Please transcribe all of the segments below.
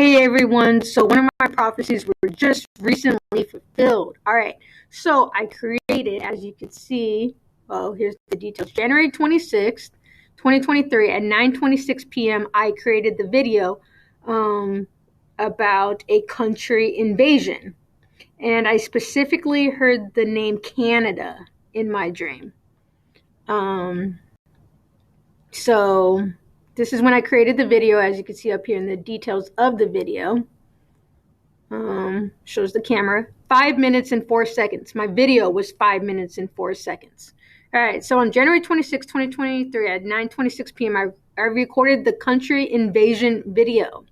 Hey everyone, so one of my prophecies were just recently fulfilled. All right, so I created, as you can see, here's the details. January 26th, 2023 at 9:26 p.m. I created the video about a country invasion. And I specifically heard the name Canada in my dream. So this is when I created the video, as you can see up here in the details of the video. Shows the camera. 5 minutes and 4 seconds. My video was 5 minutes and 4 seconds. All right, so on January 26, 2023 at 9:26 p.m., I recorded the country invasion video,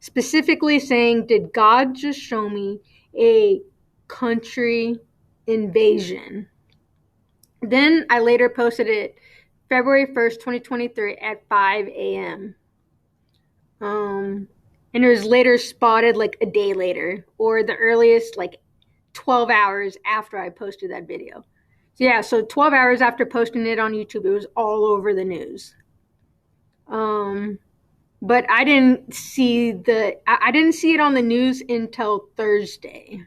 specifically saying, did God just show me a country invasion? Then I later posted it February 1st, 2023 at 5 a.m. And it was later spotted like a day later, or the earliest like 12 hours after I posted that video. So yeah, so 12 hours after posting it on YouTube, it was all over the news. But I didn't see it on the news until Thursday.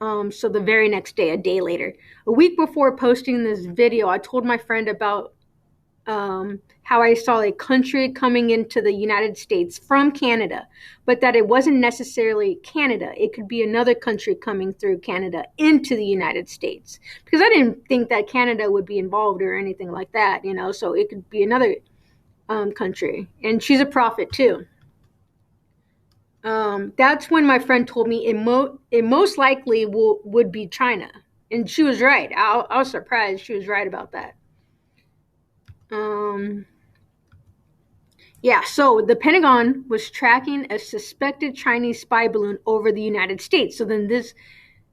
So the very next day, a day later. A week before posting this video, I told my friend about how I saw a country coming into the United States from Canada, but that it wasn't necessarily Canada. It could be another country coming through Canada into the United States, because I didn't think that Canada would be involved or anything like that, so it could be another country. And she's a prophet too. That's when my friend told me it most likely would be China. And she was right. I was surprised she was right about that. Yeah, so the Pentagon was tracking a suspected Chinese spy balloon over the United States. So then this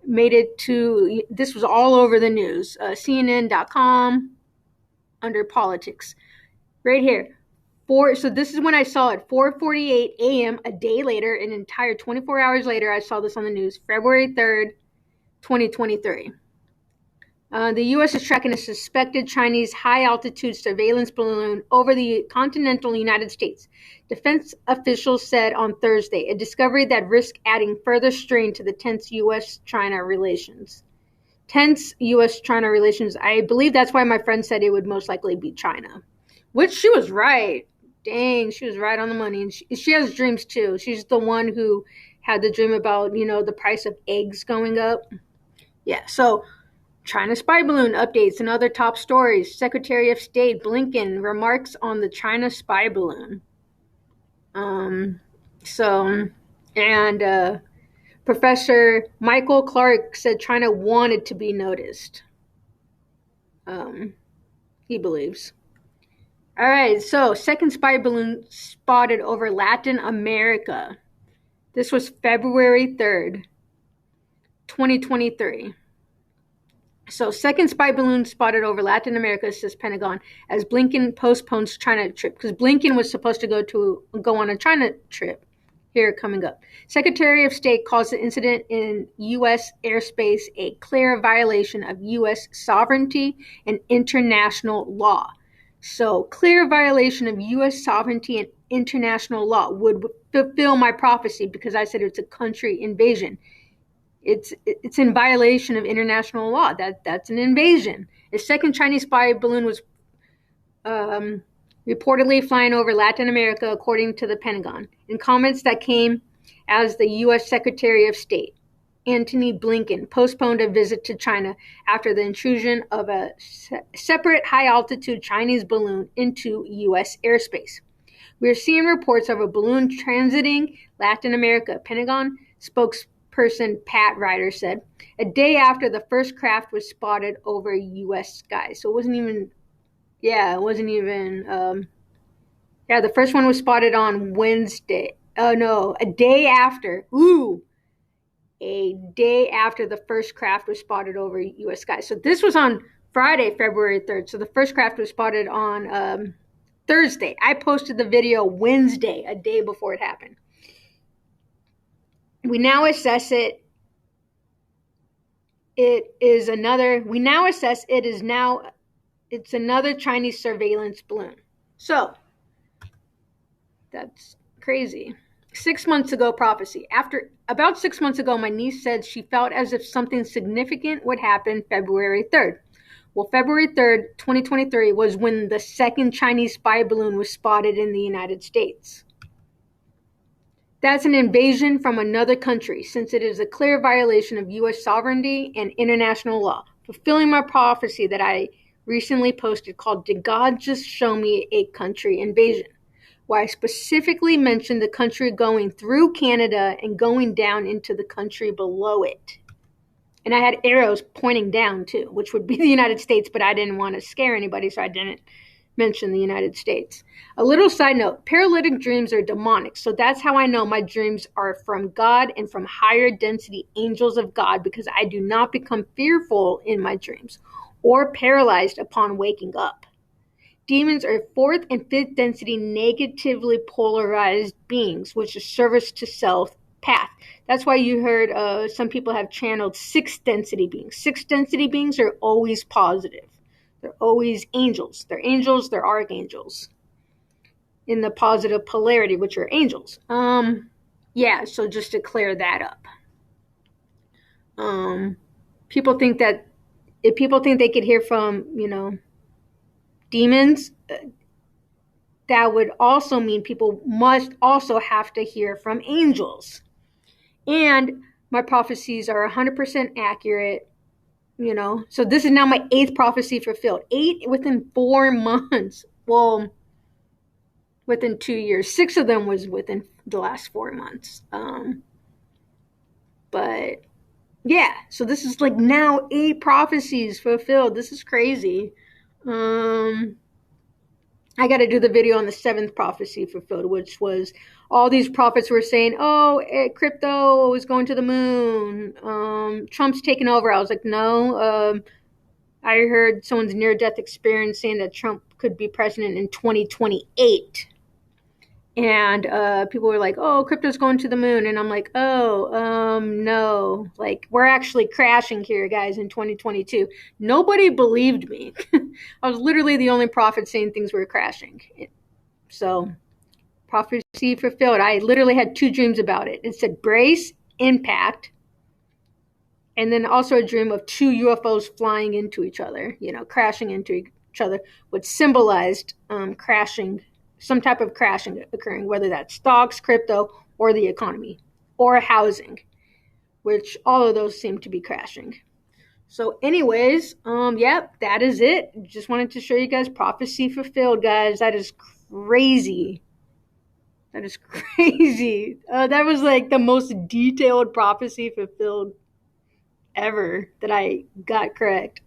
was all over the news. CNN.com under politics. Right here. So this is when I saw it, 4:48 a.m. a day later, an entire 24 hours later, I saw this on the news, February 3rd, 2023. The U.S. is tracking a suspected Chinese high-altitude surveillance balloon over the continental United States. Defense officials said on Thursday, a discovery that risks adding further strain to the tense U.S.-China relations. Tense U.S.-China relations. I believe that's why my friend said it would most likely be China, which she was right. Dang, she was right on the money. And she has dreams too. She's the one who had the dream about, the price of eggs going up. Yeah, so China spy balloon updates and other top stories. Secretary of State Blinken remarks on the China spy balloon. Professor Michael Clark said China wanted to be noticed. He believes. All right, so second spy balloon spotted over Latin America. This was February 3rd, 2023. So second spy balloon spotted over Latin America, says Pentagon, as Blinken postpones China trip, because Blinken was supposed to go on a China trip here coming up. Secretary of State calls the incident in U.S. airspace a clear violation of U.S. sovereignty and international law. So clear violation of U.S. sovereignty and international law would fulfill my prophecy, because I said it's a country invasion. It's in violation of international law. That's an invasion. A second Chinese spy balloon was reportedly flying over Latin America, according to the Pentagon. In comments that came as the U.S. Secretary of State, Antony Blinken, postponed a visit to China after the intrusion of a separate high-altitude Chinese balloon into U.S. airspace. We are seeing reports of a balloon transiting Latin America, Pentagon spokesperson Pat Ryder said, a day after the first craft was spotted over U.S. skies. So it wasn't even, the first one was spotted on Wednesday. Oh no, a day after. A day after the first craft was spotted over U.S. skies. So this was on Friday, February 3rd. So the first craft was spotted on Thursday. I posted the video Wednesday, a day before it happened. We now assess it's another Chinese surveillance balloon. So that's crazy. 6 months ago prophecy. After about 6 months ago, my niece said she felt as if something significant would happen February 3rd. Well, February 3rd, 2023 was when the second Chinese spy balloon was spotted in the United States. That's an invasion from another country, since it is a clear violation of U.S. sovereignty and international law, fulfilling my prophecy that I recently posted called Did God Just Show Me a Country Invasion? Where I specifically mentioned the country going through Canada and going down into the country below it. And I had arrows pointing down too, which would be the United States, but I didn't want to scare anybody, so I didn't mention the United States. A little side note, paralytic dreams are demonic, so that's how I know my dreams are from God and from higher density angels of God, because I do not become fearful in my dreams or paralyzed upon waking up. Demons are fourth and fifth density negatively polarized beings, which is service to self path. That's why you heard some people have channeled sixth density beings. Sixth density beings are always positive. They're always angels. They're angels, they're archangels. In the positive polarity, which are angels. Yeah, so just to clear that up. People think that if people think they could hear from, demons, that would also mean people must also have to hear from angels. And my prophecies are 100% accurate, So this is now my 8th prophecy fulfilled. 8 within 4 months. Well, within 2 years. 6 of them was within the last 4 months. But yeah, so this is like now 8 prophecies fulfilled. This is crazy. I got to do the video on the 7th prophecy fulfilled, which was all these prophets were saying, crypto is going to the moon. Trump's taking over. I was like, no. I heard someone's near-death experience saying that Trump could be president in 2028. And people were like, crypto's going to the moon. And I'm like, no. Like, we're actually crashing here, guys, in 2022. Nobody believed me. I was literally the only prophet saying things were crashing. So, prophecy fulfilled. I literally had 2 dreams about it. It said brace, impact, and then also a dream of 2 UFOs flying into each other, crashing into each other, which symbolized crashing, some type of crashing occurring, whether that's stocks, crypto, or the economy, or housing, which all of those seem to be crashing. So anyways, that is it. Just wanted to show you guys prophecy fulfilled, guys. That is crazy. That is crazy. That was like the most detailed prophecy fulfilled ever that I got correct.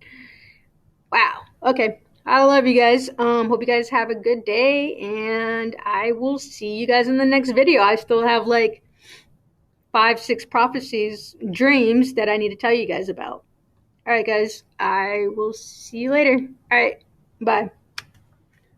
Wow. Okay. I love you guys. Hope you guys have a good day, and I will see you guys in the next video. I still have like 5, 6 prophecies, dreams that I need to tell you guys about. All right, guys. I will see you later. All right. Bye.